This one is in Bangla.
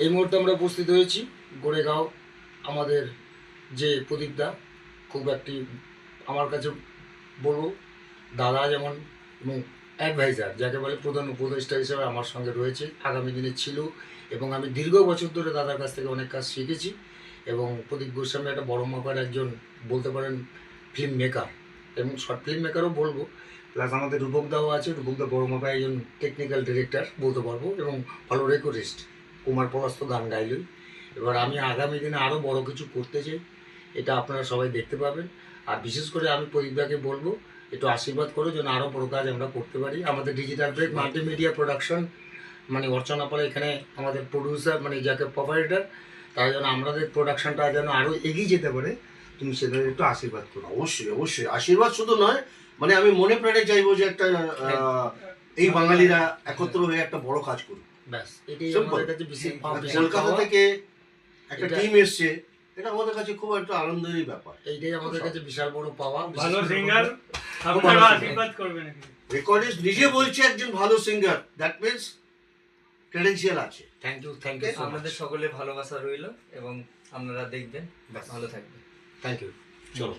এই মুহূর্তে আমরা উপস্থিত হয়েছি গোরেগাঁও। আমাদের যে প্রদীপদা খুব একটি আমার কাছে বলবো দাদা যেমন, এবং অ্যাডভাইজার যাকে বলে প্রধান উপদেষ্টা হিসেবে আমার সঙ্গে রয়েছে, আগামী দিনে ছিল। এবং আমি দীর্ঘ বছর ধরে দাদার কাছ থেকে অনেক কাজ শিখেছি। এবং প্রদীপ গোস্বামী একটা বড় মাপার একজন বলতে পারেন ফিল্ম মেকার, এবং শর্ট ফিল্ম মেকারও বলবো। প্লাস আমাদের রূপকদাও আছে, রূপকদা বড় মাপায় একজন টেকনিক্যাল ডিরেক্টর বলতে পারবো, এবং ভালো রেকর্ডিস্ট। কুমার পলাশ তো গান গাইলই। এবার আমি আগামী দিনে আরও বড় কিছু করতে চাই, এটা আপনারা সবাই দেখতে পাবেন। আর বিশেষ করে আমি প্রদীপদাকে বলবো একটু আশীর্বাদ করো যেন আরও বড় কাজ আমরা করতে পারি। আমাদের ডিজিটাল ব্রেক মাল্টিমিডিয়া প্রোডাকশন মানে অর্চনা পালে এখানে আমাদের প্রডিউসার মানে যাকে প্রপারেটর, তার জন্য আমাদের প্রোডাকশনটা যেন আরও এগিয়ে যেতে পারে, তুমি সেটা একটু আশীর্বাদ করো। অবশ্যই অবশ্যই, আশীর্বাদ শুধু নয়, মানে আমি মনে প্রাণে চাইবো যে একটা এই বাঙালিরা একত্র হয়ে একটা বড় কাজ করুক। ব্যাস এটাই আমাদের কাছে বিশেষ কলকাতা থেকে একটা টিম এসছে, এটা আমাদের কাছে খুব একটা আনন্দেরই ব্যাপার। এইটাই আমাদের কাছে বিশাল বড় পাওয়া। ভালো সিঙ্গার আপনারা আশীর্বাদ করবেন। রেকর্ডিস্ট নিজে বলছে একজন ভালো সিঙ্গার, দ্যাট মিন্স ক্রেডেনশিয়াল আছে। থ্যাংক ইউ আপনাদের সকলে ভালোবাসা রইল এবং আপনারা দেখবেন, ভালো থাকবেন। Thank you. চলো।